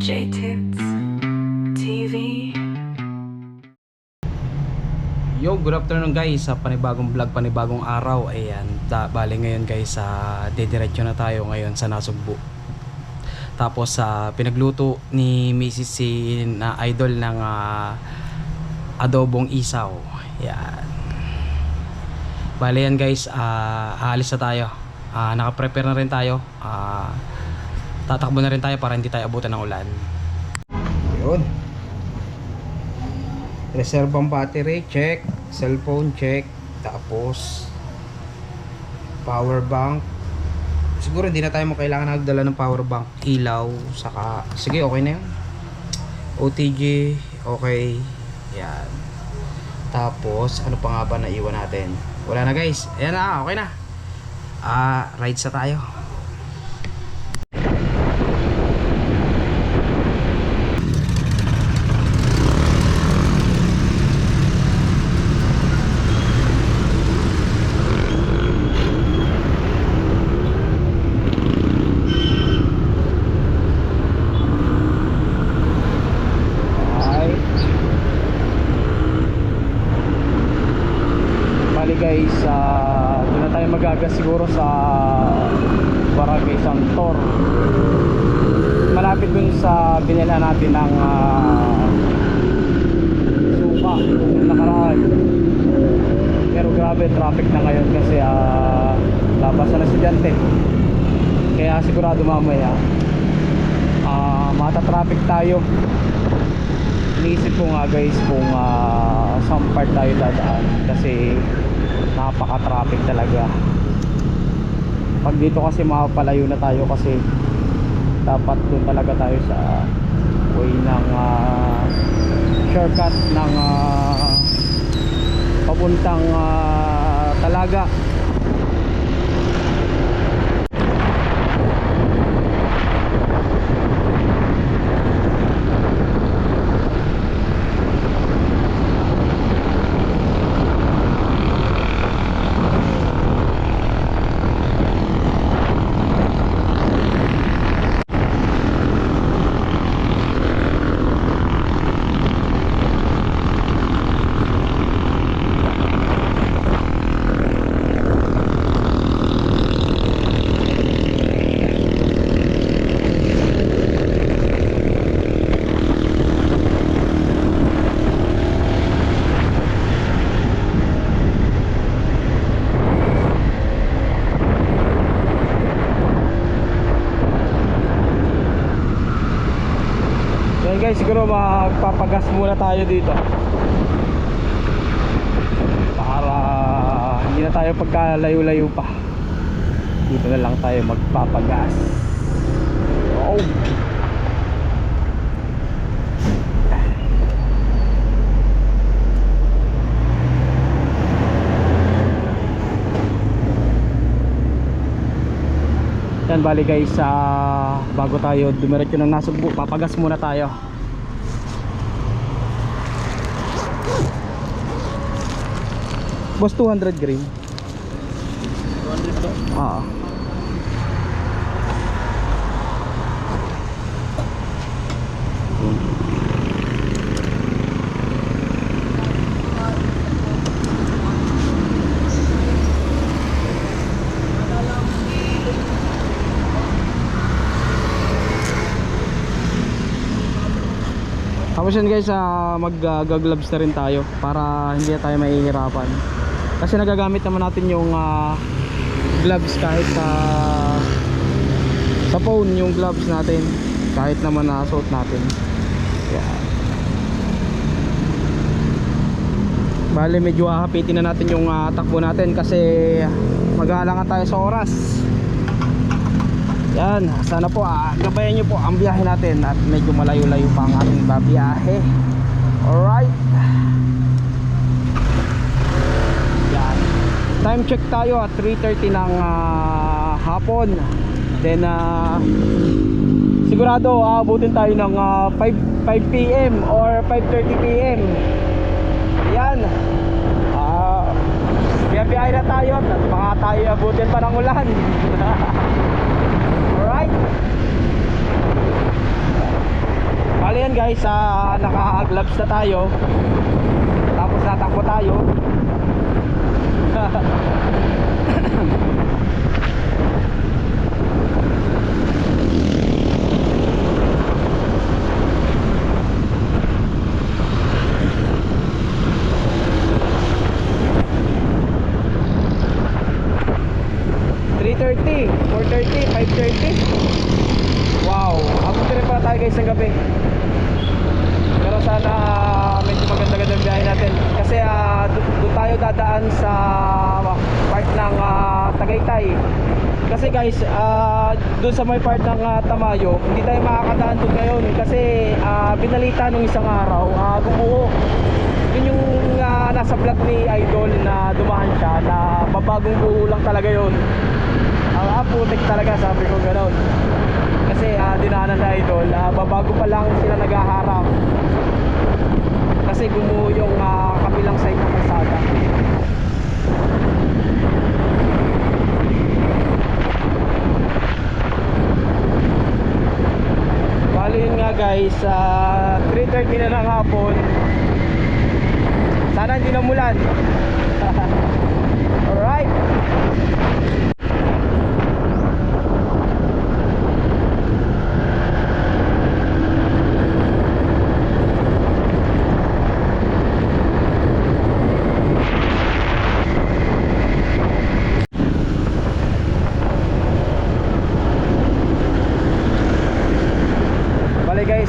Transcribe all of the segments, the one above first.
J-Tips TV. Yo, good afternoon guys sa panibagong vlog, panibagong araw. Ayan, bali ngayon guys dediretso na tayo ngayon sa Nasugbu. Tapos pinagluto ni Mrs. si na idol ng adobong isaw. Ayan. Bali yan guys, aalis na tayo. Naka-prepare na rin tayo. Tatakbo na rin tayo para hindi tayo abutan ng ulan. Yun. Reservang battery, check. Cellphone, check. Tapos power bank. Siguro hindi na tayo kailangan nagdala ng power bank. Ilaw, saka sige, okay na yun. OTG, okay. Yan. Tapos ano pa nga ba naiwan natin? Wala na guys. Ayan na, okay na. Rides na tayo. Guys, doon na tayo magagas siguro sa Barangay Santor, malapit dun sa binila natin ng suka yung nakaraan. Pero grabe traffic na ngayon kasi labasan na estudyante, kaya sigurado mamaya mata-traffic tayo. Iniisip ko nga guys kung saan part tayo dadaan kasi napaka-traffic talaga. Pag dito kasi mapapalayo na tayo kasi dapat doon talaga tayo sa way ng shortcut ng papuntang Talaga. Guys, siguro magpapagas muna tayo dito para hindi na tayo pagkalayo-layo pa. Dito na lang tayo magpapagas. Oh. Yan, bali guys, bago tayo dumiretso ng Nasugbu, papagas muna tayo. Boss, 200 green. 200 to? Oo. Tapos yan guys, mag-gloves na rin tayo para hindi tayo mahihirapan. Kasi nagagamit naman natin yung gloves kahit sa phone, yung gloves natin kahit naman suot natin. Yeah. Bale medyo hapitin na natin yung takbo natin kasi mag-aalangan tayo sa oras. Yan, sana po gabayan nyo po ang biyahe natin at medyo malayo-layo pa ang ating babiyahe. Alright. Yan. Time check tayo at 3:30 ng hapon. Then sigurado aabutin tayo ng 5 PM or 5:30 PM. Yan. Biyahe na tayo at baka tayo abutin pa ng ulan. Alright. ayan guys, naka-gloves na tayo. Tapos natakbo tayo. $3.30, $4.30, $5.30. Wow, abot rin pala tayo guys ng gabi. Pero sana medyo maganda-ganda ang biyahe natin. Kasi doon tayo dadaan sa part ng Tagaytay. Kasi guys, doon sa may part ng Tamayo, hindi tayo makakadaan doon ngayon. Kasi binalita nung isang araw, gumuho. Yun yung nasa vlog ni Idol na dumaan siya, na babagong buo lang talaga yun. Putik talaga, sabi ko gano'n. Kasi dinaanan na Idol, babago pa lang sila naghaharap. Kasi gumuho yung kabilang side ng kalsada. Bali yun nga guys, 3:30 na ng hapon. Sana hindi namulan. Alright.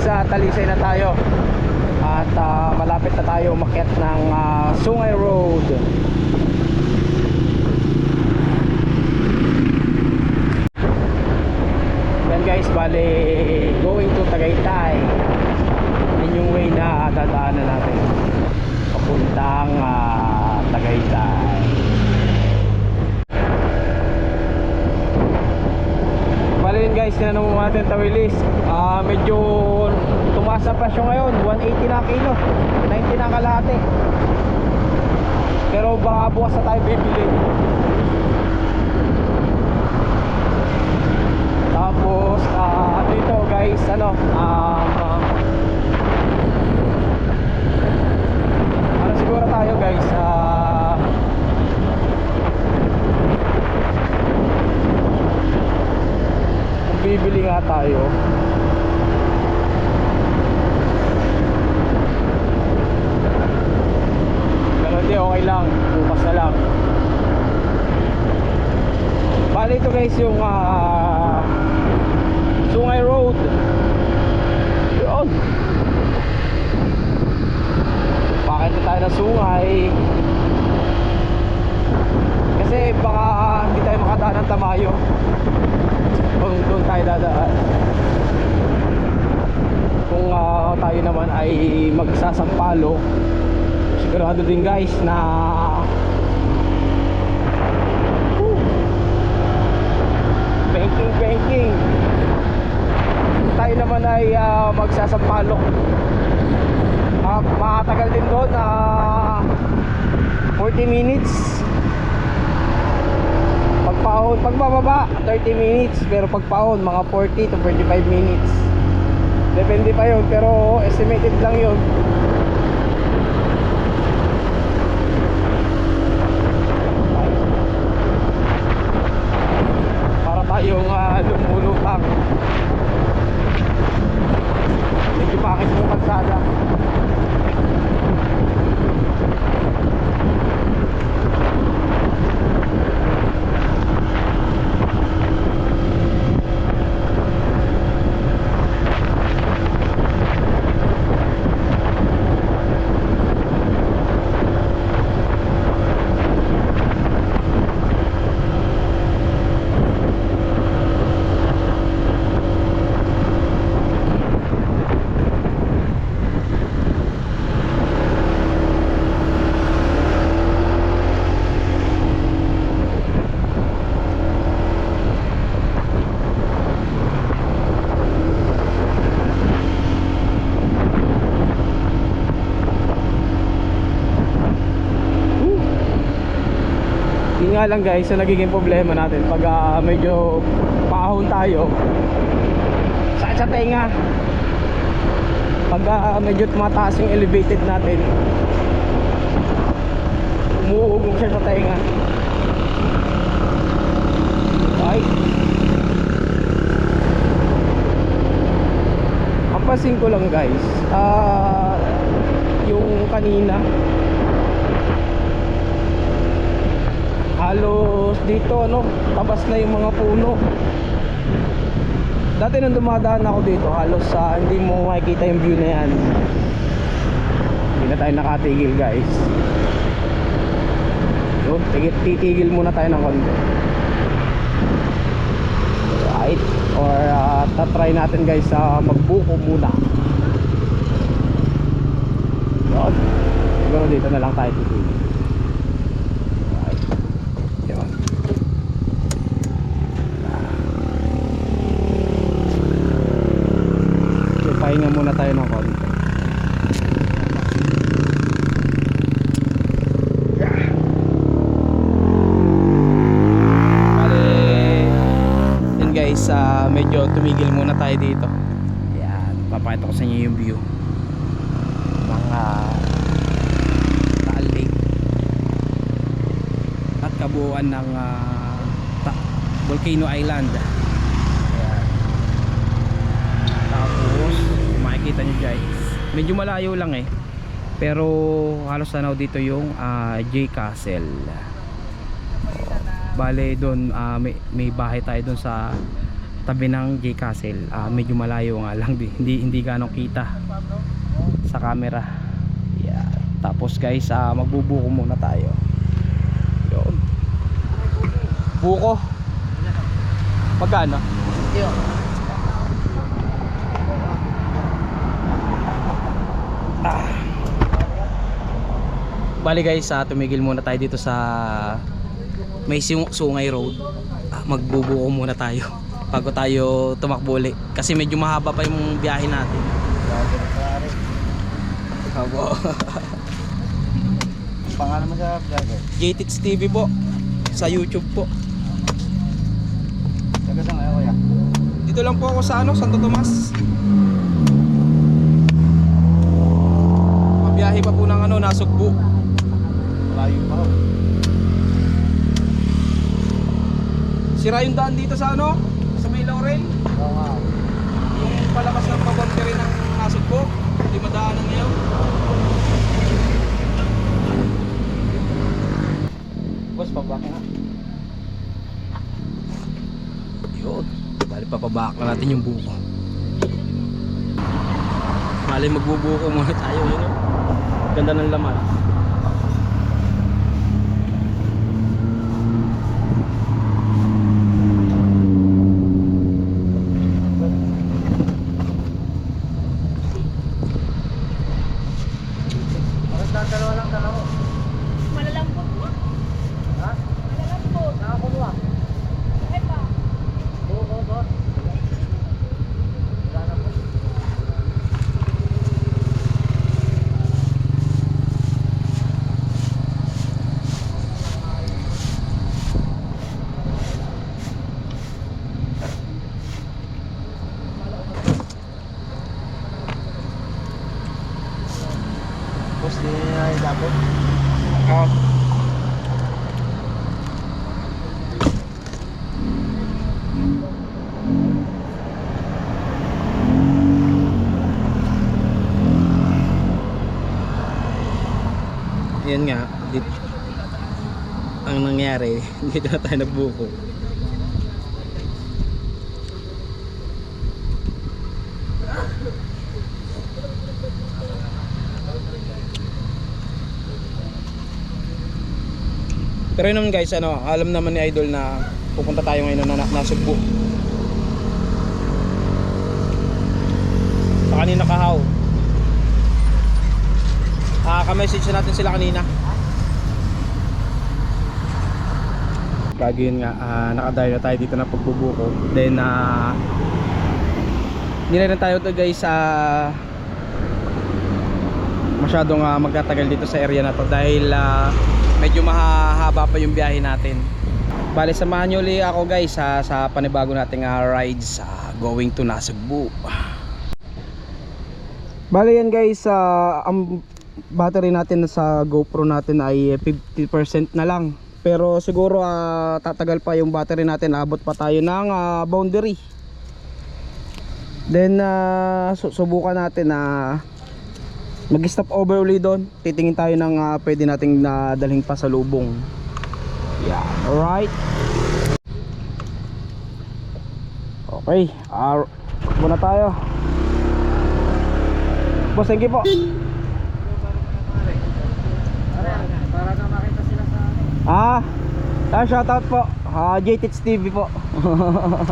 Talisay na tayo at malapit na tayo umakyat ng Sungay Road. Yan guys, bali going to Tagaytay. Yan yung way na dadaanan natin papuntang Tagaytay. Bali yun guys, tinanong mo natin tawilis. Medyo tumaas ang presyo ngayon, 180 na kilo, 90 na kalahati. Pero baka bukas na tayo bibili. Tapos dito guys, ano siguro tayo guys, bibili nga tayo. Pero hindi, okay lang, bukas na lang. Bali ito guys yung Sungay Road. Yun, bakit na tayo na Sungay? Kasi baka hindi tayo makadaan ng Tamayo. Doon tayo dadaan. Kung tayo naman ay magsasampalo, sigurado din guys na banking. Tayo naman ay magsasampalo, makatagal din doon 40 minutes. Pagpahon, pagbababa 30 minutes, pero pagpahon mga 40 to 45 minutes. Depende pa yun, pero estimated lang yun. Para tayong lumulutang. Medyo bakit yung kalsada. nga lang guys, so nagiging problema natin pag medyo paahon tayo, sakit sa tenga. Pag medyo tumataas yung elevated natin, umuugong siya sa tainga. Ay, ang pansin ko lang guys, yung kanina halos dito tabas na yung mga puno. Dati nung dumadaan ako dito, halos hindi mo makikita yung view na yan. Hindi na tayo nakatigil guys. So, titigil muna tayo ng konti. Right? Or tatry natin guys magbuko muna. Yun. Siguro dito na lang tayo titigil. Right? Yun. So, pahinga muna tayo ng konti. Medyo tumigil muna tayo dito. Ayan, papakita ko sa inyo yung view mga Taal Lake at kabuuan ng Volcano Island. Ayan. Tapos makikita nyo guys, medyo malayo lang pero halos tanaw dito yung J Castle. Bale doon may bahay tayo doon sa tabi ng J Castle. Medyo malayo nga lang din, hindi ganong kita sa camera. Yeah. Tapos guys, magbubuko muna tayo. Yun. Buko. Magkano? Bali guys, tumigil muna tayo dito sa may Sungay Road. Magbubuko muna tayo bago tayo tumakbo ulit kasi medyo mahaba pa yung biyahe natin. Habo. Pangalan mo sa vlogger? JTix TV po sa YouTube po. Taga saan kayo kuya? Dito lang po ako sa Santo Tomas. Mabiyahe pa po ng Nasugbu. Malayo pa ho. Sira yung daan dito sa sa May Laurel. Oo nga. Yung palabas ng pabonteri ng Nasugbu, hindi madaanan ngayon. Boss, pabak na. Yun. Bali papabak na natin yung buko. Bali magbubuko muna tayo. Yun o. Ganda ng laman. Malalambot mo? Ha? Malalambot. Nakakulwa. Bakit ba? Oo, boss. Wala na po. Boss, di na dapat. Yan nga, ang nangyari, dito na tayo nagbuko. Pero yun naman guys, alam naman ni Idol na pupunta tayo ngayon na Nasugbu. Sa kanina kahaw. Ka-message natin sila kanina. Bago yun nga, nakadayo na tayo dito na pagbubuko. Then, hindi na rin tayo to guys masyadong magtatagal dito sa area na to dahil medyo mahahaba pa yung biyahe natin. Bale, samahan nyo ulit ako guys sa panibago nating rides going to Nasugbu. Bale yan guys, ang battery natin sa GoPro natin ay 50% na lang. Pero siguro tatagal pa yung battery natin, abot pa tayo ng boundary. Then subukan natin na mag-stop over uli doon. Titingin tayo ng pwede nating dalhin pa sa lubong. Yeah, alright. Okay, muna tayo. Boss, thank you po. Para na makita sila sa Shoutout po. JTits TV po.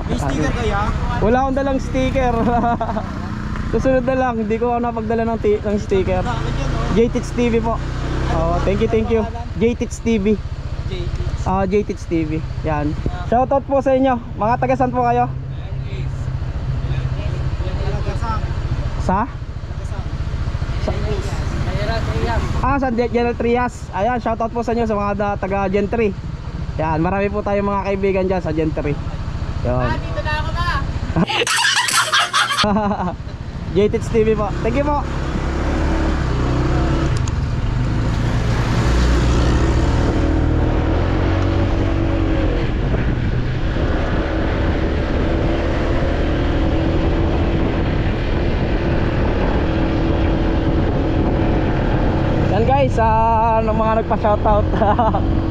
May sticker kaya? Wala akong dalang sticker. Susunod na lang, hindi ko ako napagdala ng sticker. JTits TV po. Thank you. JTits TV. JTits TV. Yan. Shoutout po sa inyo. Mga tagasan po kayo? Sa? Sa General Trias. Ayan, shoutout po sa inyo sa mga taga Gentry. Yan, marami po tayong mga kaibigan dyan sa Gentry. Yan. Dito na ako na. JTits TV po. Thank you po. Yan guys, mga nagpa-shoutout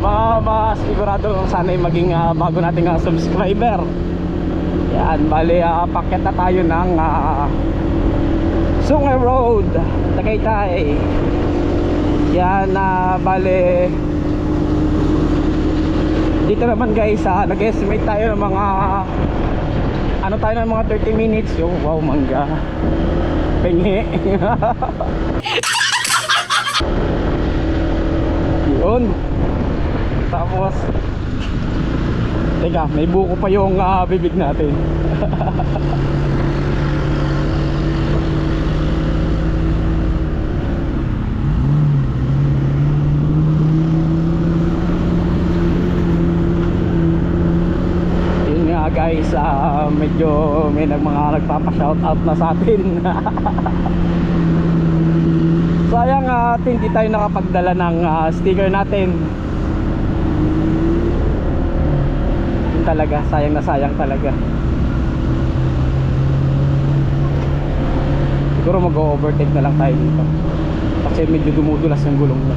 mga sigurado sana'y maging bago nating subscriber. Yan, bali paket na tayo ng Sungay Road, Tagaytay. Yan, bali dito naman guys, nag-estimate tayo ng mga tayo ng mga 30 minutes. Wow, mangga pengi. Yun. Tapos teka, may buko pa yung bibig natin. Yun nga guys, medyo may mga nagpapa-shoutout na sa atin. Sayang hindi tayo nakapagdala ng sticker natin. Yun talaga, sayang na sayang talaga. Siguro mag-overtake na lang tayo dito kasi medyo dumudulas yung gulong na.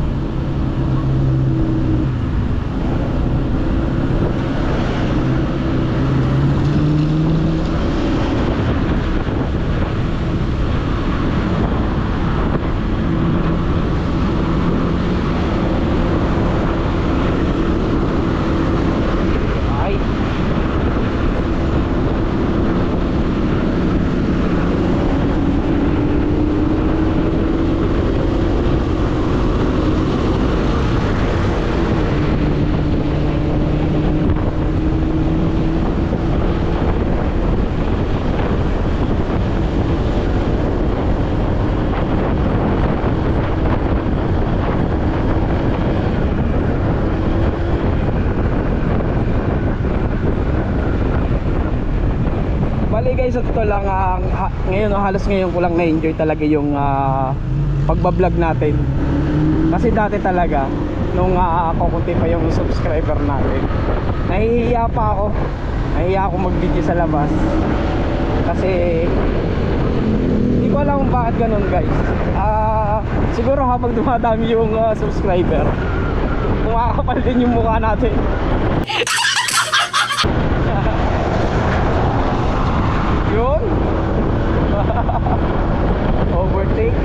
Guys, sa totoo lang ngayon halos ngayon ko lang na-enjoy talaga yung pagbablog natin. Kasi dati talaga nung kukunti pa yung subscriber natin, nahihiya ako mag-video sa labas kasi hindi ko alam bakit ganun guys. Siguro habang dumadami yung subscriber, kumakapal din yung mukha natin. Yun. Overthink.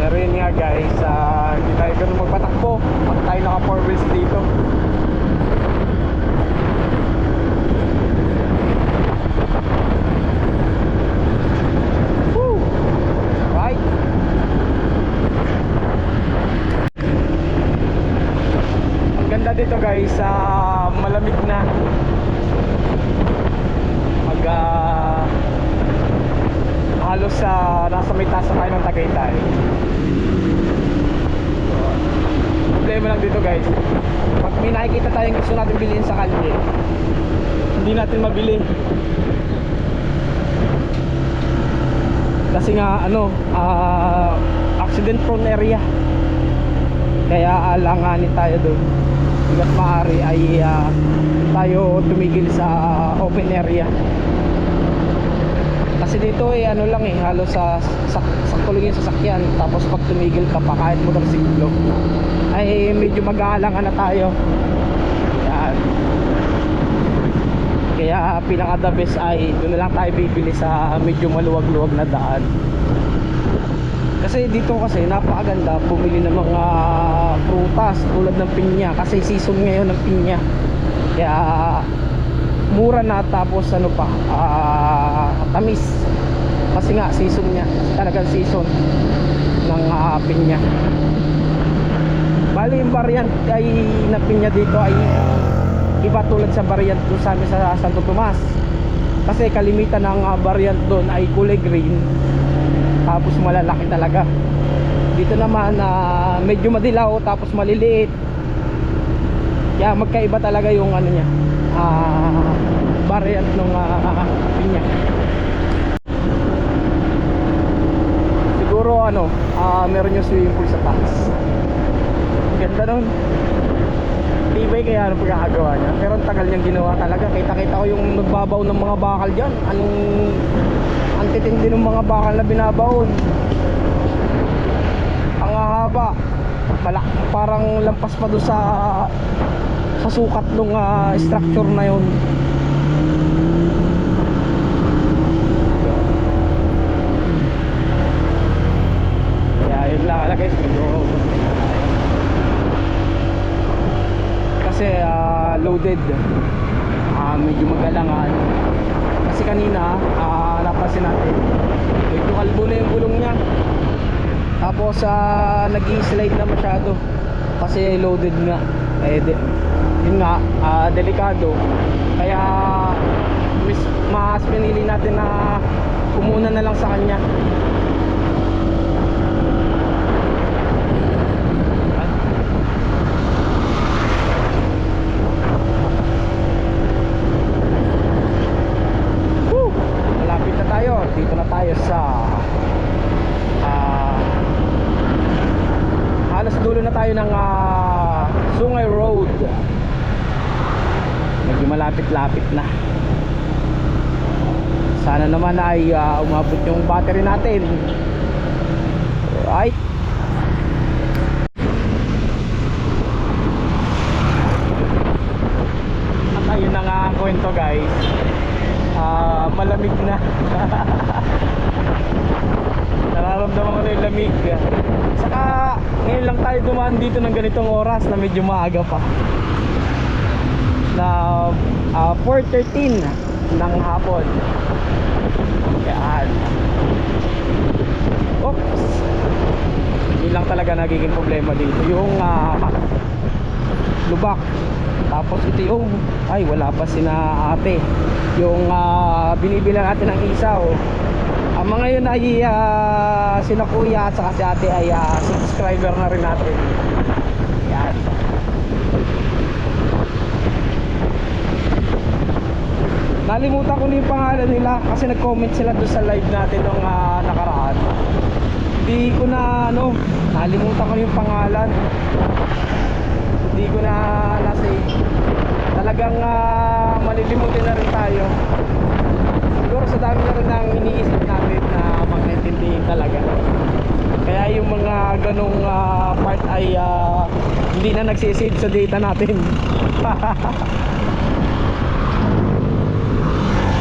Pero yun nga guys, hindi tayo ganun magpatakbo pag tayo naka 4 wheels dito. Woo! Right. Ganda dito guys, malamig na. Halos nasa may taas na tayo ng Tagaytay. problema lang dito guys, pag may nakikita tayong gusto natin bilhin sa kalye, hindi natin mabili. Kasi nga ano, accident prone area. Kaya alanganin tayo doon. Hanggat maaari ay tayo tumigil sa open area. Kasi dito eh ano lang eh, halos sa sakto lang yung sasakyan. Tapos pag tumigil ka pa kahit motorsiklo ay medyo mag-aalangan na tayo. Yan. Kaya pinaka the best ay doon na lang tayo bibili sa medyo maluwag-luwag na daan. Kasi dito kasi napakaganda bumili ng mga prutas tulad ng pinya. Kasi season ngayon ng pinya. Kaya mura na, tapos ano pa, tamis. Kasi nga season niya, talagang season ng pinya. Bali yung variant ay na pinya dito ay iba tulad sa variant doon sa amin sa Santo Tomas. Kasi kalimitan ng variant doon ay kulay green, tapos malalaki talaga. Dito naman medyo madilaw tapos maliliit. Kaya magkaiba talaga yung ano niya, variant ng pinya. Siguro ano, meron yung swimming pool sa taas. Ganda nun. Tibay kaya ano pagkakagawa niya. Pero ang tagal niyang ginawa talaga. Kita-kita ko yung nagbabaw ng mga bakal dyan. Ang titindi ng mga bakal na binabaon. Ang haba. Parang lampas pa doon sa sukat ng structure na yun. Kaya yun lang guys, kasi loaded, medyo magalangan. Kasi kanina napansin natin medyo kalbo na yung gulong niya. Tapos nag-i-slide na masyado kasi loaded nga. Yun nga, delikado. Kaya mas pinili natin na umuna na lang sa kanya. Malapit na tayo. Dito na tayo sa halos dulo na tayo ng Sungay Road. Medyo malapit-lapit na. Sana naman ay umabot yung battery natin. Alright. At ayun na nga ang kwento guys, malamig na. Nararamdaman ko na yung lamig. Saka ngayon lang tayo dumaan dito ng ganitong oras na medyo maaga pa, na 4:13 ng hapon. Yan. Oops. Yun lang talaga nagiging problema dito, yung lubak. Tapos ito yung ay wala pa sina ate, yung binibilang natin ng isaw. Ang mga yun ay sina kuya at saka si ate ay subscriber na rin natin. Yan. Nalimutan ko na yung pangalan nila kasi nag-comment sila doon sa live natin nung nakaraan. Hindi ko na nalimutan ko na yung pangalan. Hindi ko na na-save. Talagang malilimutin na rin tayo. Siguro sa dami na rin ang iniisip natin na magkaintindihin talaga. Kaya yung mga ganong part ay hindi na nagsisave sa data natin.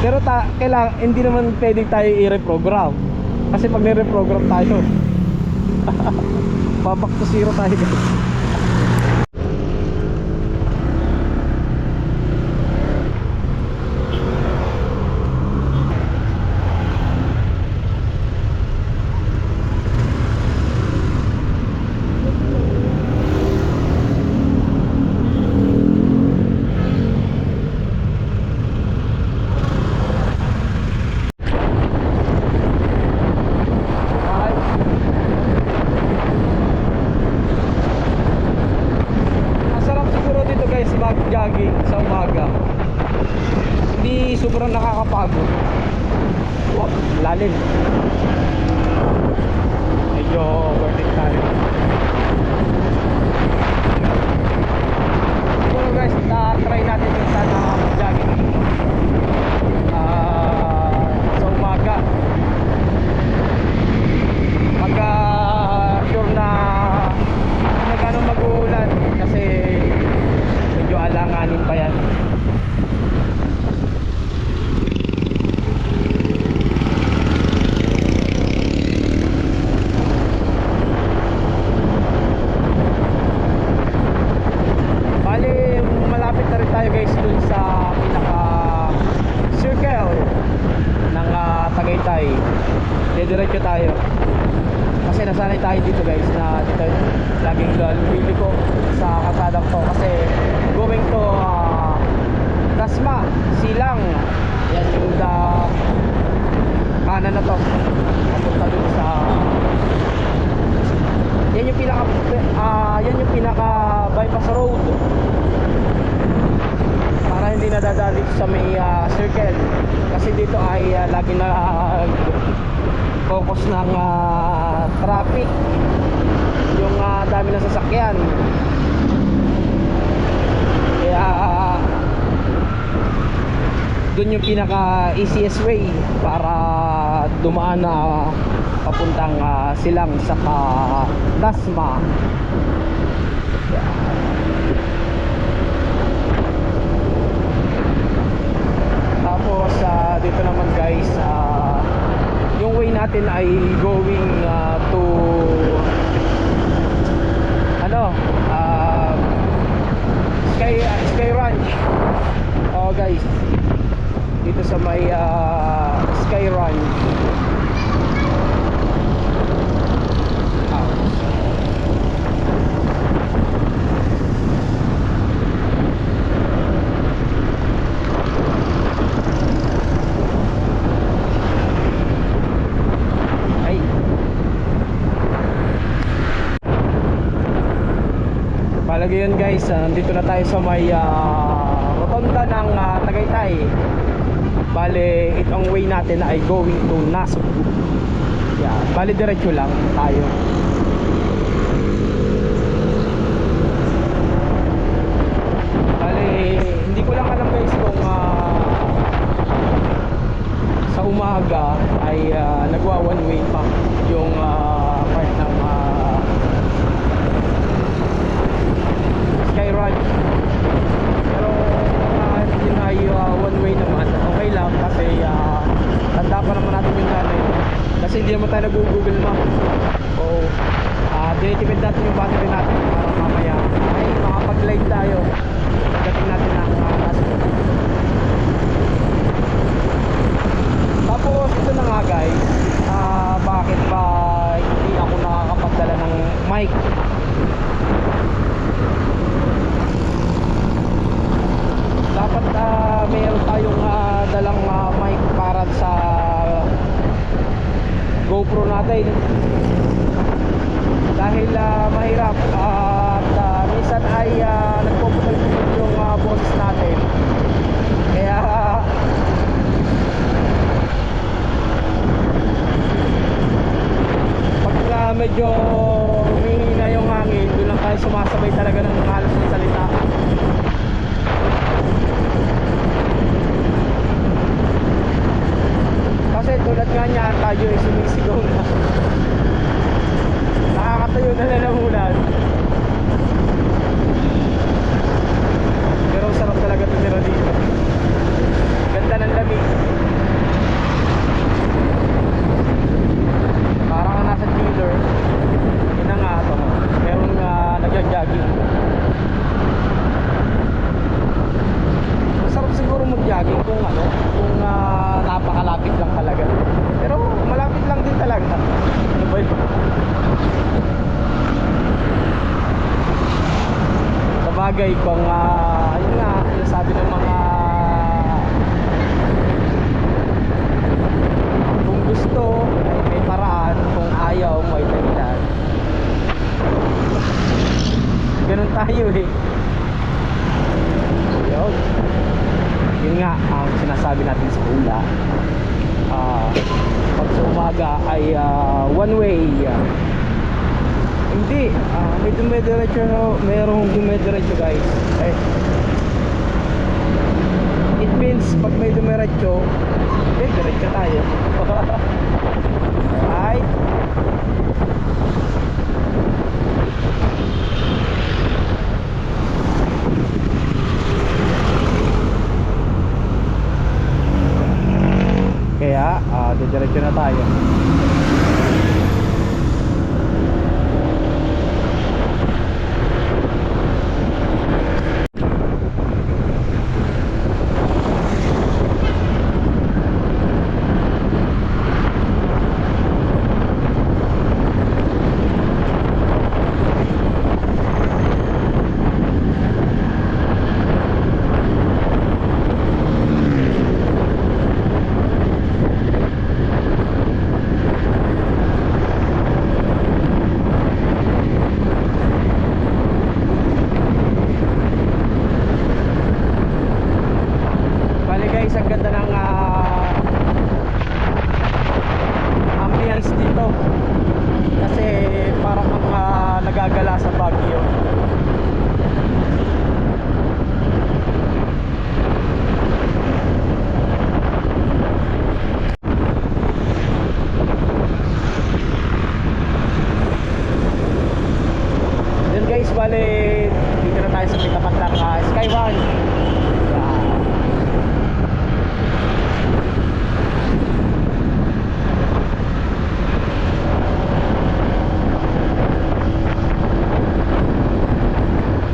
Pero kailangan, hindi naman pwede tayo i-reprogram. Kasi pag nire-reprogram tayo back to zero tayo guys. sobrang nakakapagod. Wow, lalim. Medyo overtake tayo. Siguro guys, try natin yung sana mag-jogging sa umaga. Pagka sure na nagano mag-uulan kasi medyo alanganin pa yan. Bali, malapit na rin tayo guys dun sa pinaka circle ng Tagaytay. Diretso tayo kasi nasanay tayo dito guys, na dito laging lumili ko sa kasadang to kasi going to Dasma, Silang. Yan yung kanan na to papunta dun sa yan yung pinaka bypass road para hindi nadadali sa may circle kasi dito ay lagi na focus ng traffic, yung dami ng sasakyan, kaya dun yung pinaka easiest way para dumaan na papuntang Silang sa Dasma. Tapos dito naman guys, yung way natin ay going to Sky Ranch. Oh guys, dito sa may Sky Ranch. Palagi yun guys, nandito na tayo sa may rotonda ng Tagaytay. Bale, itong way natin ay going to Nasugbu. Yeah, bale diretso lang tayo. Bale, hindi ko lang alam guys kung sa umaga ay nagwa one way pa yung part ng Sky Ranch. Pero yun ay one way naman, okay lang kasi tanda pa naman natin yung daan na yun kasi hindi naman tayo nag-google map. So dinitipid natin yung battery natin para mamaya ay makapag-live tayo pagdating natin ng Nasugbu. Tapos ito na nga guys, bakit ba hindi ako nakakapagdala ng mic? Dapat mayroon tayong dalang mic para sa GoPro natin dahil mahirap at minsan ay nagpuputol-putol yung boses natin, kaya pagka medyo humihina yung hangin, doon lang tayo sumasabay talaga ng halos ng salita. Kasi tulad nga niya, tayo ay sumisigaw na. Nakakatayo na lalamunan. Pero sarap talaga tumira dito. Ganda ng lamig. Parang ka nasa dealer. Yun na nga ito. Meron nagja-jogging. Masarap siguro mag-jogging kung kung napakalapit lang talaga. Pero malapit lang din talaga. Ano ba yun? Sabagay kung ayun nga, sabi ng mga kung gusto ay may paraan, kung ayaw may dahilan. Ganun tayo eh. Yun nga nga ang sinasabi natin sa ula, pag sa umaga ay one way. Hindi, may dumediretso, mayroong dumediretso guys. It means pag may dumiretso, diretso tayo. Alright. Kaya diretso na tayo. Bali guys, ang ganda ng ambience dito. Kasi parang nagagala sa Baguio. Then guys, bali dito na tayo sa pitapat ng Skyway.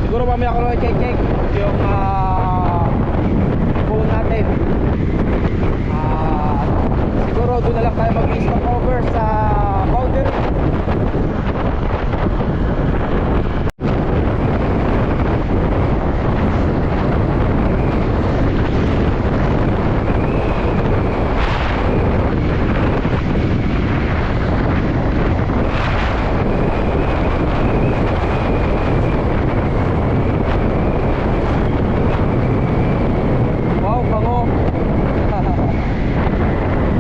Siguro mamaya ko na check yung phone natin. Siguro doon na lang tayo mag-stop over sa boundary. Wow, bango.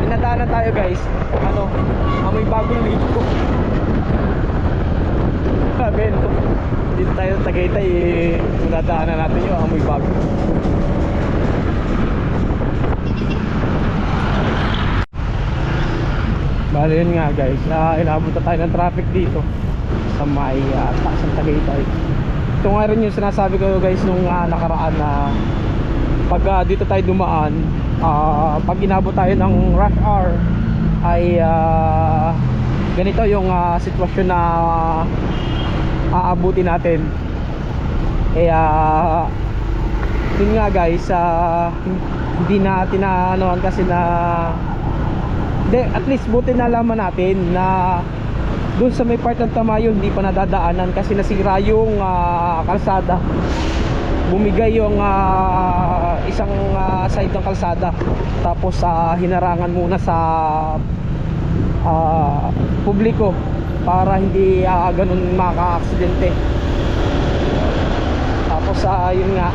Pinadaanan tayo guys. Amoy bagong ligo. Sabi no, dito tayo sa Tagaytay pinadaanan natin yung amoy bago. Bali yun nga guys, inabot na tayo ng traffic dito sa may taas ng Tagaytay. Ito nga rin yung sinasabi ko guys nung nakaraan na pag dito tayo dumaan, pag inabot tayo ng rush hour ay ganito yung sitwasyon na aabutin natin. Kaya yun nga guys, hindi natin na kasi na at least buti nalaman natin na doon sa may part ng Tamayo hindi pa nadadaanan kasi nasira yung kalsada. Bumigay yung isang side ng kalsada, tapos hinarangan muna sa publiko para hindi ganun maka-aksidente. Tapos yun nga,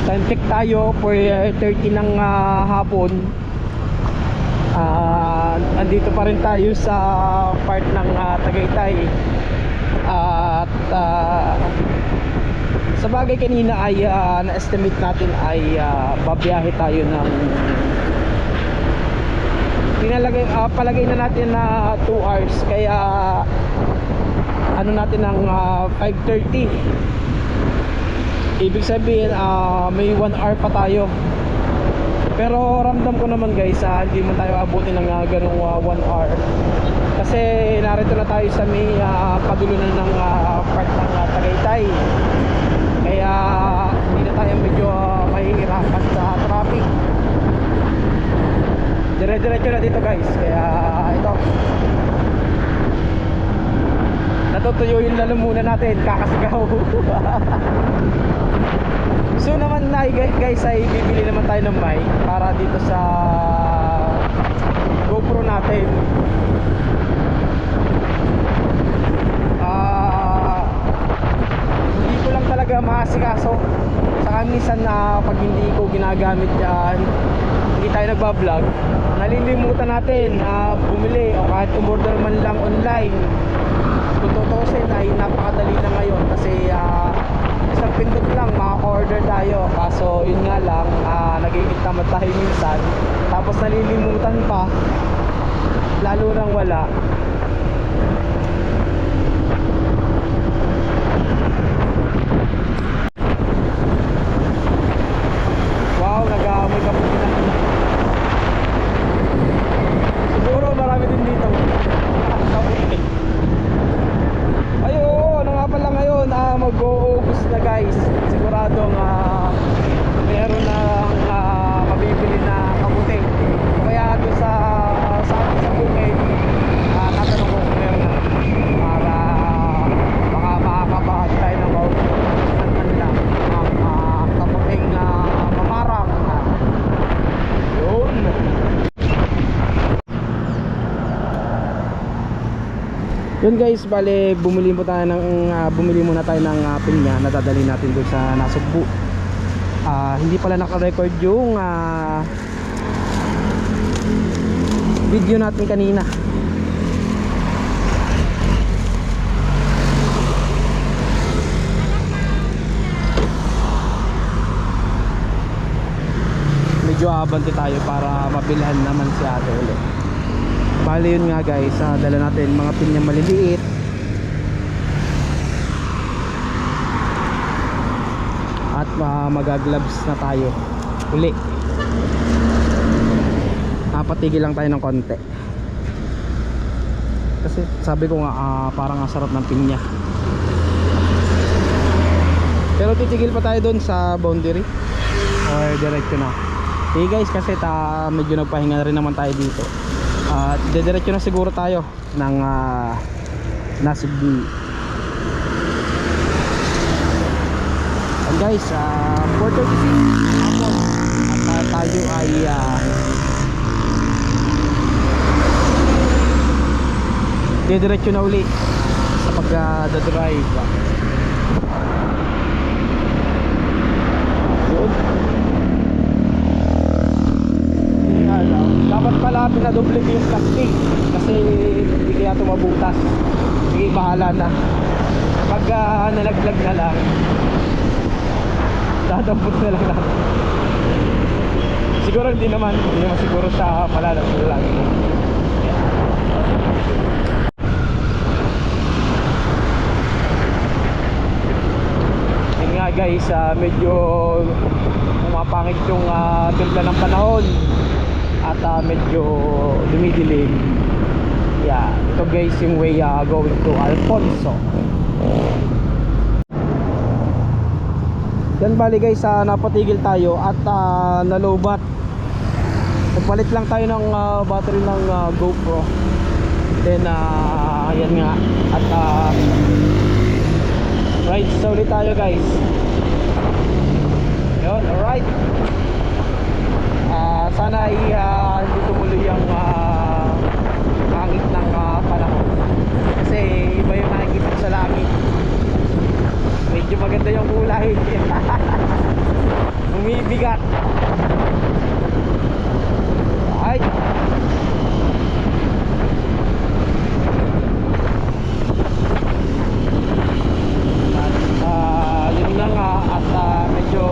time check tayo for 30 ng hapon. Andito pa rin tayo sa part ng Tagaytay. At sa bagay kanina ay na-estimate natin ay babiyahe tayo ng palagay na natin na 2 hours. Kaya ano natin ng 5:30. Ibig sabihin may 1 hour pa tayo. Pero ramdam ko naman guys, hindi man tayo abutin ng ganung 1 hour. Kasi narito na tayo sa may padulunan ng part ng Tagaytay. Kaya hindi na tayo medyo mahihirapan sa traffic. Dire-diretso na dito guys. Kaya ito, natutuyo yung lalamunan natin, kakasigaw. So naman na guys, ay bibili naman tayo ng mic para dito sa GoPro natin. Hindi ko lang talaga maasikaso, saka minsan na pag hindi ko ginagamit yan, hindi tayo nagbablog, nalilimutan natin bumili o kahit umorder man lang online. Kung tutusin ay napakadali na ngayon kasi isang pindot lang maka-order tayo. Kaso yun nga lang, nagiging tamad tayo minsan, tapos nalilimutan pa, lalo nang wala. Wow, nag-aamoy ka po na. Siguro marami din dito. Ay oo, ano nga pala ngayon, mag-o-August na guys. Siguradong meron na mabibili na kabuti. Kaya doon sa atin sa bukid, tatanong ko kung meron na para baka makakabahag tayo ng kautunan man lang ang kabuting mamarang. Yun. Yun guys, bale bumili muna tayo ng pinya na dadalhin natin doon sa Nasugbu. Hindi pala naka-record yung video natin kanina. Medyo abante tayo para mabilhan naman si ate ulit. Bali yun nga guys, dala natin mga pinyang maliliit. At mag-gloves na tayo uli. Patigil lang tayo ng konti. Kasi sabi ko nga parang ang sarap ng pinya. Pero titigil pa tayo doon sa boundary or diretso na. Okay guys, kasi medyo nagpahinga na rin naman tayo dito. Diretso na siguro tayo ng Nasugbu. And guys, 4:36 at tayo ay diretso na uli sa pag-drive. Dapat pala pinadoble ko yung plastic kasi hindi kaya tumabutas. Sige, bahala na. Pag nalaglag na lang, dadampot na lang natin. Siguro hindi naman siguro siya malalaglag lang. Yun nga guys, medyo pumapangit yung timpla ng panahon at medyo dumidilim. Yeah, ito guys yung way going to Alfonso. Yan bali guys, napatigil tayo at nalobat. Nagpalit lang tayo ng battery ng GoPro. Then ayan nga at ride sa ulit tayo guys. Yun, alright. Sana ay hindi tumuloy ang hangit ng panahon. Kasi iba yung nakikita ko sa langit. Medyo maganda yung kulay. Umibigat. Ay. Yun na nga at medyo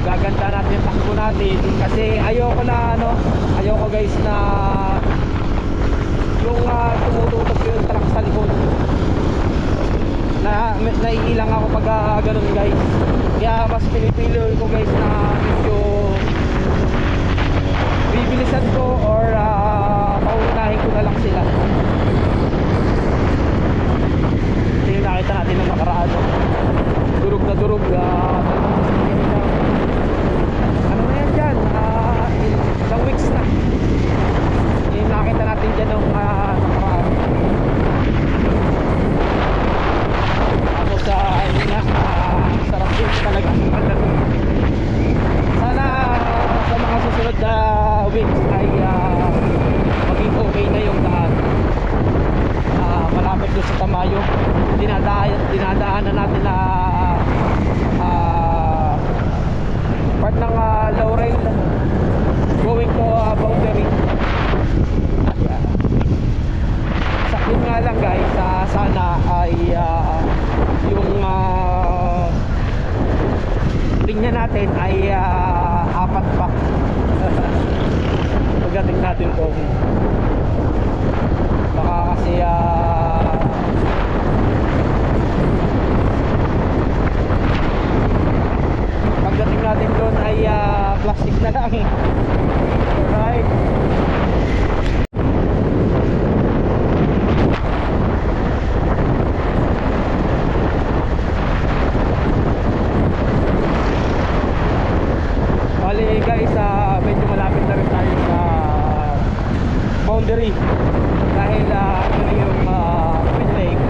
gaganda natin yung takbo natin kasi ayoko guys na yung tumututok yung truck sa likod. Naiilang ako pag ganun guys, kaya mas pinipili ko guys na medyo bibilisan ko or paunahin ko na lang sila. Ito yung nakita natin ng nakaraan, durog na durog. Ano na yan dyan, ilang weeks na yung nakita natin dyan ng nakaraan. Tapos sarap din talaga. Sana sa mga susunod na weeks ay maging okay na yung daan. Malapit doon sa Tamayo, dinadaanan natin na natin ay 4 pack. Pagdating natin po, baka kasi pagdating natin doon ay plastic na lang. Alright. Bali guys, medyo malapit na rin tayo sa boundary dahil ito na yung Twin Lake.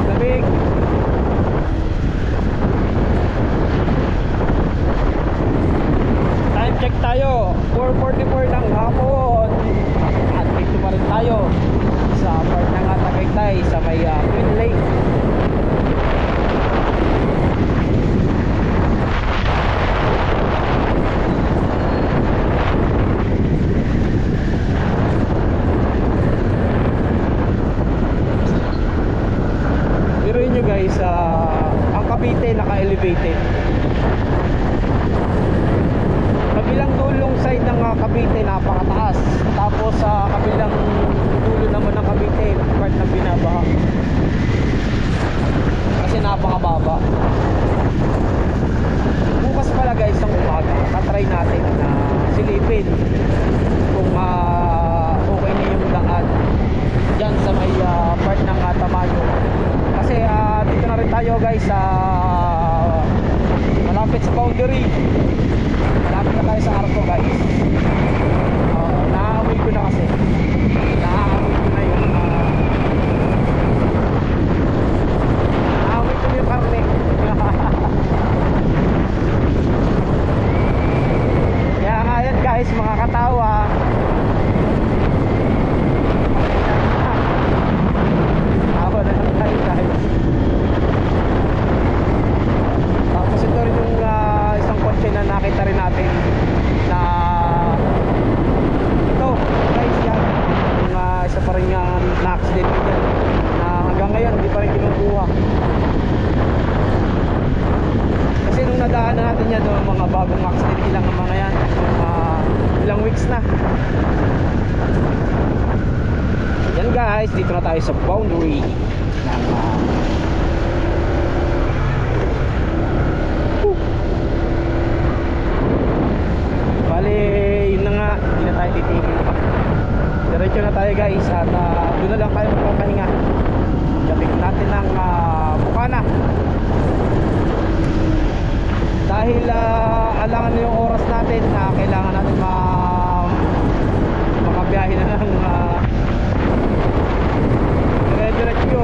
Lamig. Time check tayo, 4:44 ng hapon. At dito pa rin tayo sa part ng Tagaytay sa may Twin Lake. Biruin nyo guys, ang Cavite naka-elevated. Kabilang dulong side ng Cavite napakataas. Tapos sa kabilang dulo naman ng Cavite, part na binabaha. Kasi napakababa. Bukas pala guys ang umaga, tatry natin na silipin kung okay na yung daan dyan sa may part ng Tamayo. Kasi dito na rin tayo guys sa malapit sa boundary. Malapit na tayo sa Arco guys. Naaamoy ko na kasi. Naaamoy ko na yung naaamoy ko na yung karne. Kaya nga yan guys, mga katawa. Tawa na lang tayo guys. Tapos ito rin yung isang kotse na nakita rin natin na ito guys, yan yung isa pa rin na-accident yan na hanggang ngayon hindi pa rin kinukuha. Kasi nung nadaanan natin yan mga bagong accident ilang ang mga yan, ilang weeks na yan guys. Dito na tayo sa boundary ng bali, yun na nga, hindi na tayo titigil. Diretso na tayo guys at doon na lang tayo magpapahinga. Gating natin ng Bukana. Dahil alangan na yung oras natin, kailangan natin makabiyahe na ng diretso.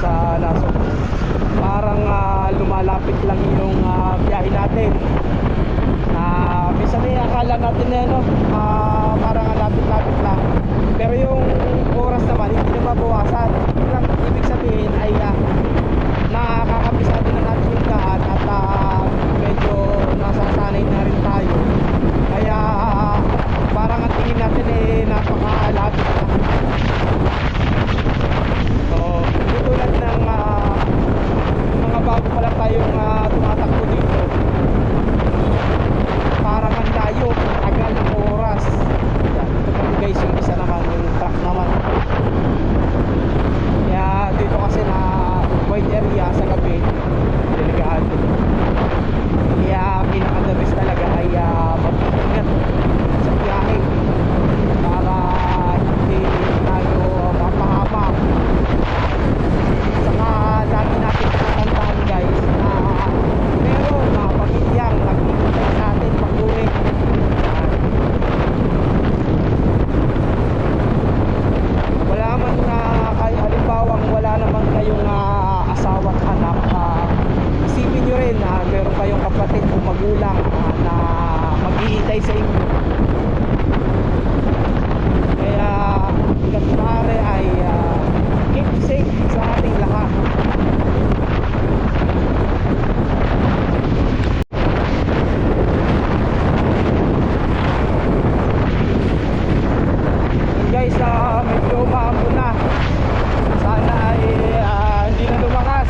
sa Nasog. Parang lumalapit lang yung biyahe natin. Minsan akala natin na ano, parang lapit-lapit lang. Pero yung oras naman hindi na mabawasan. Ibig sabihin ay nakakabisado na natin yung daan at medyo nasasanay na rin tayo. Kaya parang ang tingin natin napakalapit na. So, hindi tulad ng mga bago pa lang tayong tumatakbo dito. Parang ang layo, tagal ng oras. Yan, ito pa guys yung isa naman, yung truck naman. Kaya dito kasi na wide area sa gabi, delikado. Kaya pinaka-the best talaga ay mag-ingat sa biyahe para hindi tayo mapahama. Saka lagi natin tatandaan guys na meron mga pamilyang naghihintay sa atin pag-uwi. Wala man na kay halimbawang wala naman kayong asawa at anak, isipin nyo rin na meron kayong kapatid o magulang na maghihintay sa inyo. Kaya hanggang maaari ay keep safe sa ating lahat. Guys, medyo maambo na. Sana ay hindi na lumakas.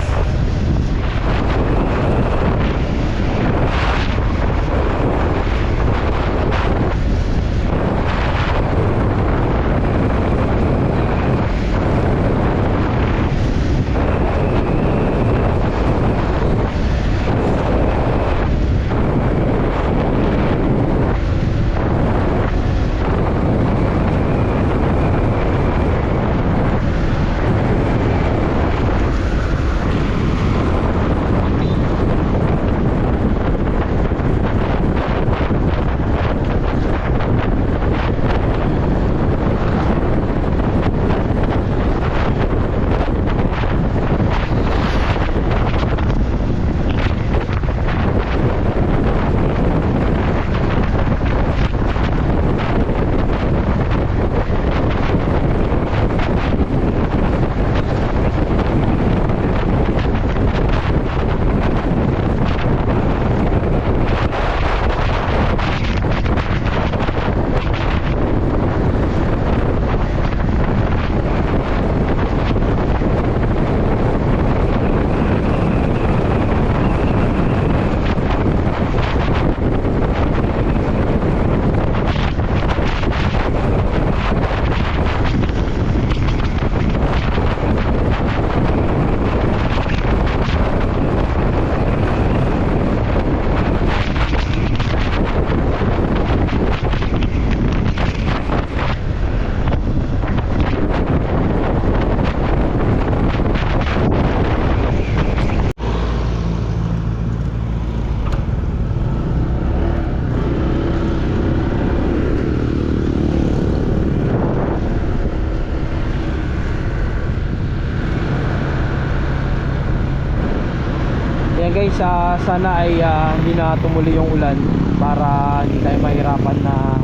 Ayan guys, sana ay hindi na tumuloy yung ulan para hindi tayo mahirapan na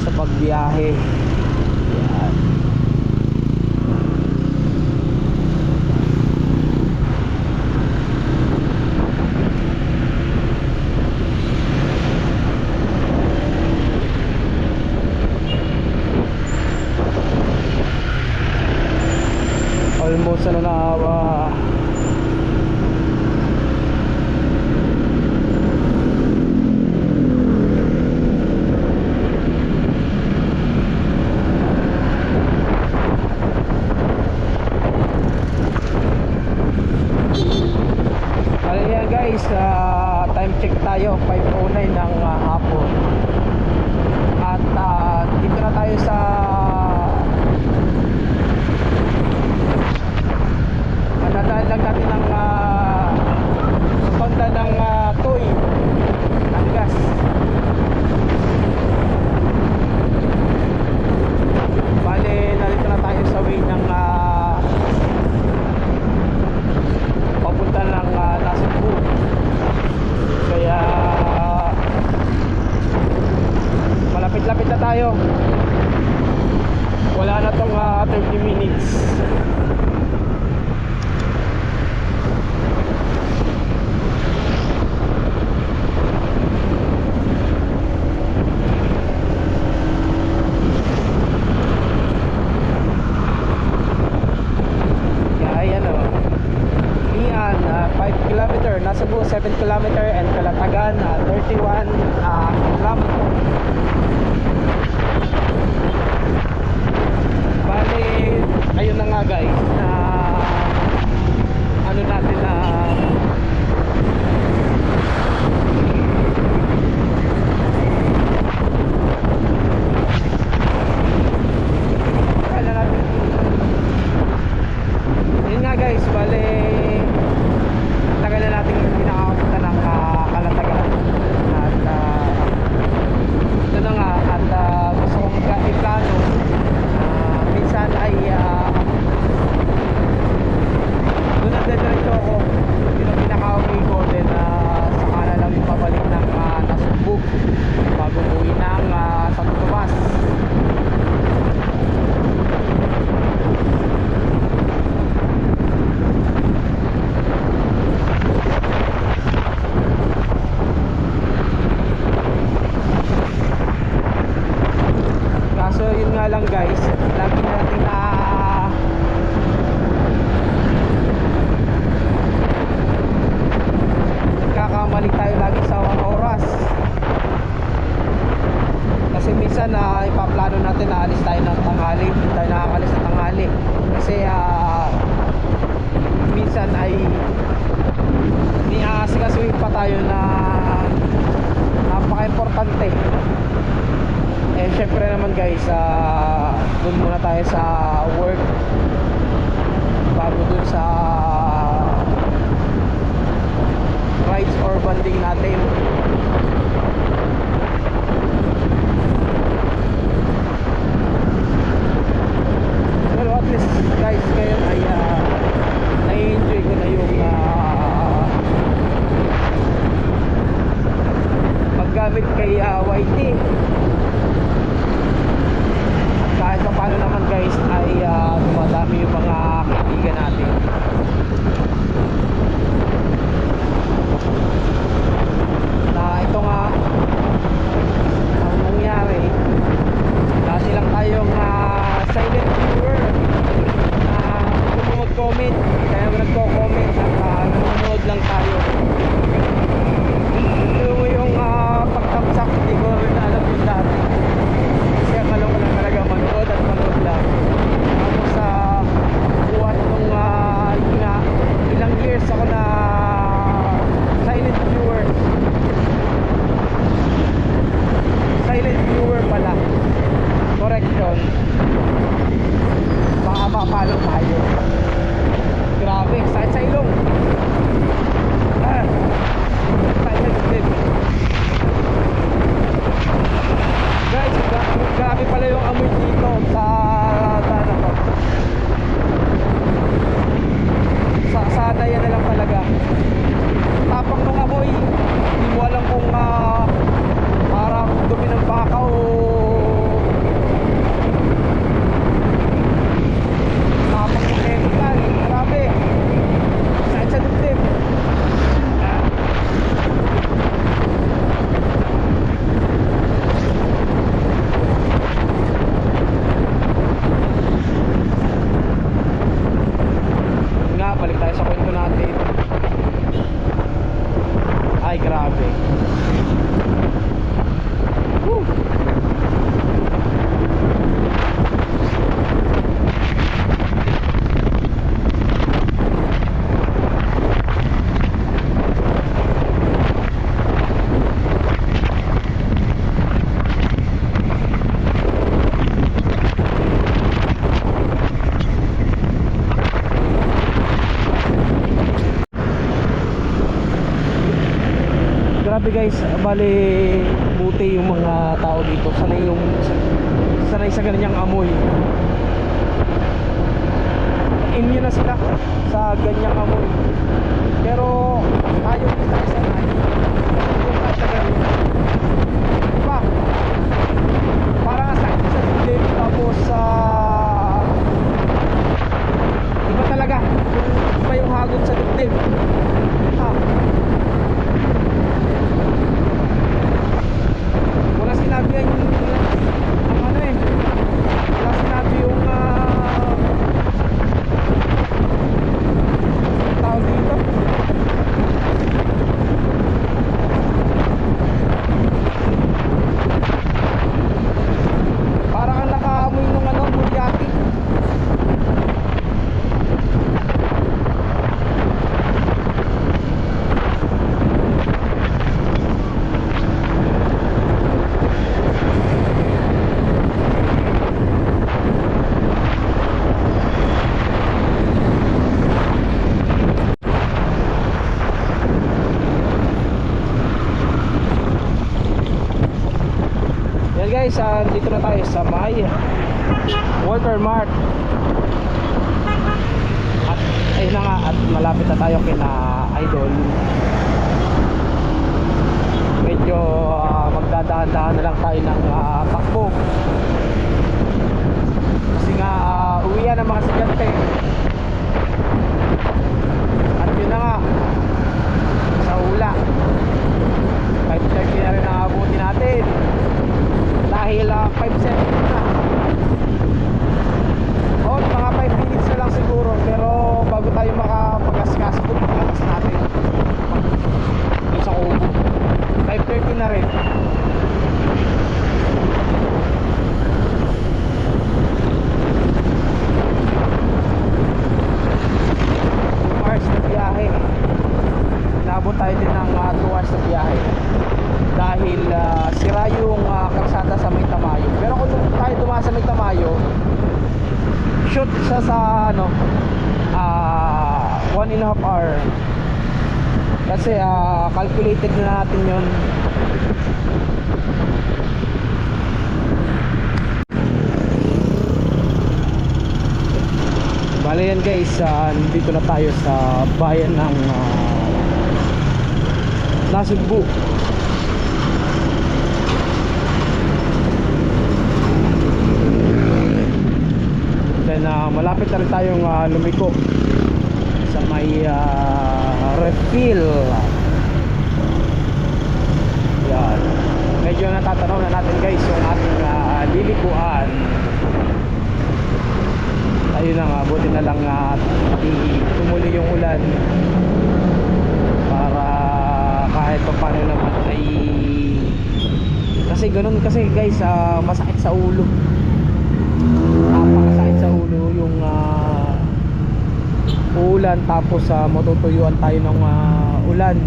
sa pagbiyahe. Ayan. Almost ano na guys, time check tayo 5:09 ng hapon at dito na tayo sa nadaan lang natin ng Honda ng Toy Tangas. Bale, narito na tayo sa way ng Nasugbu 7 kilometer and Calatagan 31 kilometer. Bali, ayun na nga guys, na ano natin na kala natin. Yun nga guys, bali tagal na natin hindi nakakapunta ng Calatagan at ito na nga at gusto kong iplano minsan ay doon ang dediretso ako, yun ang pinaka-uwi ko, then saka na lang yung pabalik ng Nasugbu bago uwi ng Santo Tomas. Kaso yun nga lang guys, lagi natin nagkakamali tayo lagi sa oras. Kasi minsan ipaplano natin na alis tayo ng tanghali, hindi tayo nakakalis ng tanghali. Kasi minsan ay niasikasuhin pa tayo na napaka-importante. Eh syempre naman guys, dun muna tayo sa work bago dun sa rides or bonding natin. Pero at least guys, ngayon ay nai-enjoy ko na yung paggamit kay YT. Kahit pa paano naman guys ay dumadami yung mga kaibigan natin. Na ito nga ang nangyari, dati lang tayong silent viewer na gusto mag-comment, kaya nagko-comment at nanonood lang tayo. Yung pagtamsak, hindi ko rin alam yung dati. Kasi akala ko lang talaga manood at manood lang. Tapos sa buwan nung ilang years ako na silent viewer. Silent viewer pala. Correction. Baka mapalo tayo. Grabe, sakit sa ilong. Guys, grabe pala yung amoy dito sa ano ko. Sana yan na lang talaga. Tapang nung amoy, hindi mo alam kung parang dumi ng baka o tapang ng chemical. Grabe, sakit sa dibdib. Balik tayo sa kwento natin. Ay grabe. Woo! Grabe guys, bali buti yung mga tao dito, sanay sa ganyang amoy. Immune na sila sa ganyang amoy. Pero tayo hindi tayo sanay. Diba? Parang sakit sa dibdib, tapos iba talaga, iba yung hagod sa dibdib. Wala sinabi ang ano wala sinabi yung tao dito. guys, dito na tayo sa may Walter Mart. At ayun na nga, at malapit na tayo kina Idol. Medyo magdadahan-dahan na lang tayo ng takbo. Kasi nga uwi yan ang mga estudyante. At yun na nga, sa ula 5:30 na rin ang abuti natin. Dahil 5 seconds na. Mga 5 minutes na lang siguro. Pero bago tayo makapag-askas, pagkakas natin doon sa Kubo. 5:30 na rin. 2 hours na biyahe. Naabot tayo din ng 2 hours na biyahe. Dahil sira yung kalsada sa May Tamayo. Pero kung tayo dumaan sa May Tamayo, shoot siya sa 1.5 hour. Kasi calculated na natin yun. Bale yan guys, dito na tayo sa bayan ng Nasugbu. Then malapit na rin tayong lumiko sa may refill. Yan. Medyo natatanaw na natin guys yung ating lilikuan. Ayun na nga, buti na lang tumuli yung ulan para kahit pa paano naman ay, kasi ganun kasi guys, masakit sa ulo. Napakasakit sa ulo yung ulan, tapos matutuyuan tayo ng ulan.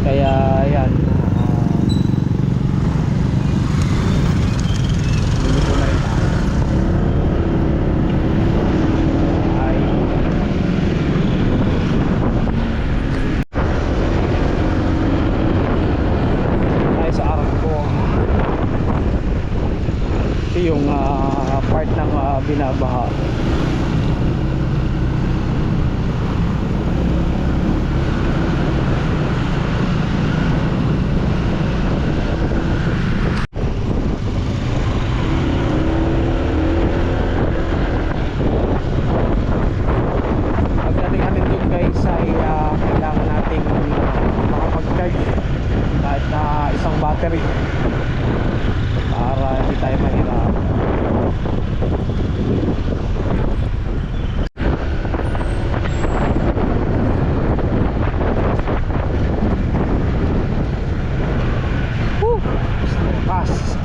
Kaya yan, dito na rin tayo. Ay sa arang ko, ito yung part ng binabaha. Pagdating natin doon guys ay kailangan nating makapag-charge kahit isang battery para hindi tayo mahirap.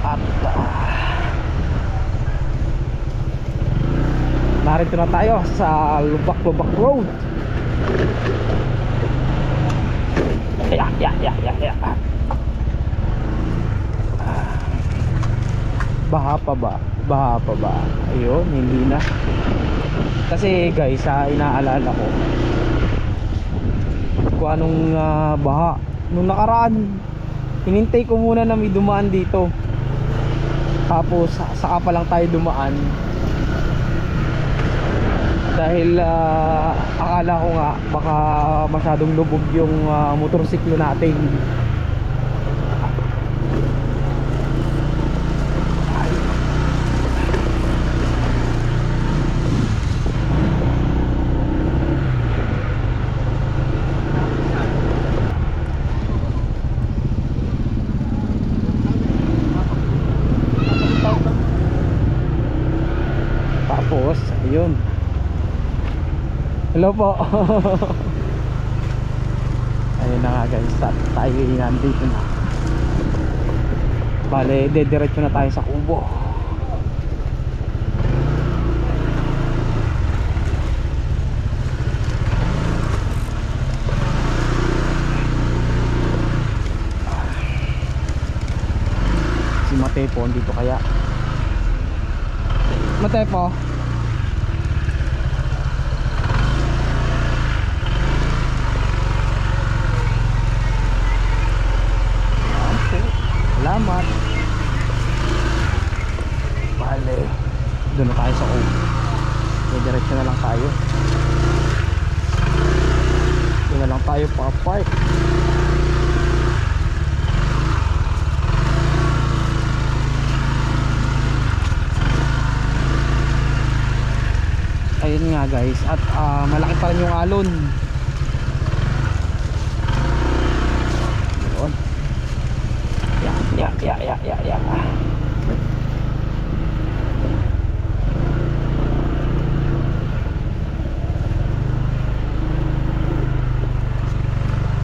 At narito na tayo sa Lubak-Lubak Road. Baha pa ba? Baha pa ba? Ayun, hindi na. Kasi guys, inaalala ko kung anong baha nung nakaraan. Hinintay ko muna na may dumaan dito, tapos saka pa lang tayo dumaan. Dahil akala ko nga baka masyadong lubog yung motorsiklo natin. Tapos ayun, hello po. Ayun na nga guys, tayo nandito na. Bale, dediretso na tayo sa Kubo. Si Matepo dito kaya? Matepo, Salamat. Bale, doon na tayo sa Coke. May diretso na lang tayo. Doon na lang tayo pa-park. Ayun nga guys, at malaki pa rin yung alon. Yun. Ya.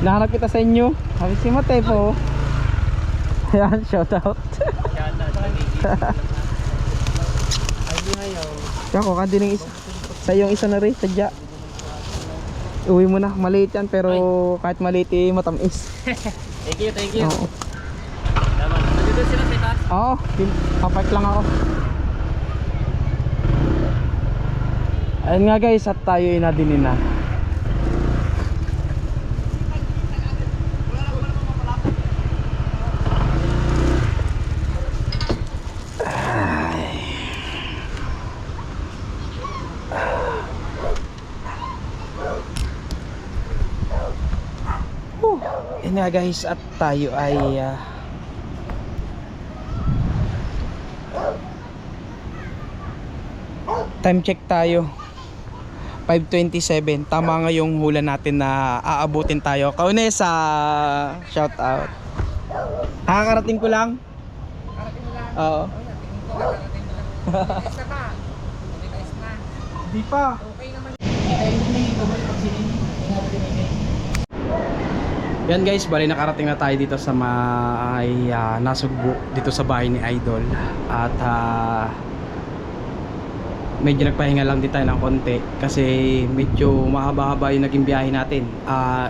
Nahanap kita sa inyo. Sabi si Matay po. Ayan, shout out. Ako, kandi ng isa. Sa yung isa na rin, sadya. Uwi mo na, maliit yan pero kahit maliit matamis. Thank you. Oo. Nandito sila sa taas. Oo, papark lang ako. Ayun nga guys, at tayo inadinin na. Ayun nga guys, at tayo ay time check tayo 5:27. Tama nga yung hula natin na aabutin tayo. Kaunesa, shout out. Nakakarating ko lang. Oo. Di pa. Yan guys, bali nakarating na tayo dito sa Nasugbu, dito sa bahay ni Idol. At medyo nagpahinga lang din tayo ng konti kasi medyo mahaba-haba yung naging biyahe natin.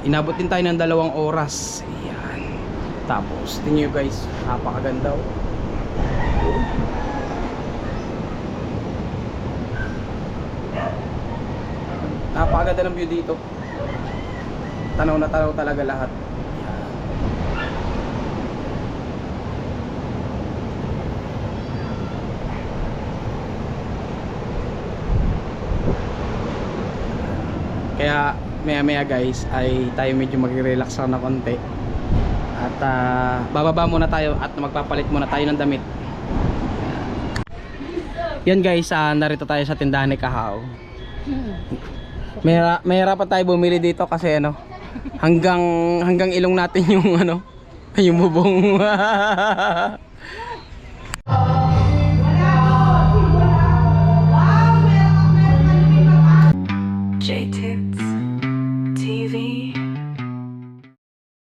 Inabot din tayo ng 2 oras. Ayan. Tapos, tingnan nyo guys, napakaganda. Napakaganda ng view dito. Tanaw na tanaw talaga lahat. Kaya maya guys ay tayo medyo mag-relax lang na konti. At bababa muna tayo at magpapalit muna tayo ng damit. Yan guys, narito tayo sa tindahan ni Kahaw. May hirapan tayo bumili dito kasi hanggang ilong natin yung yung bubong.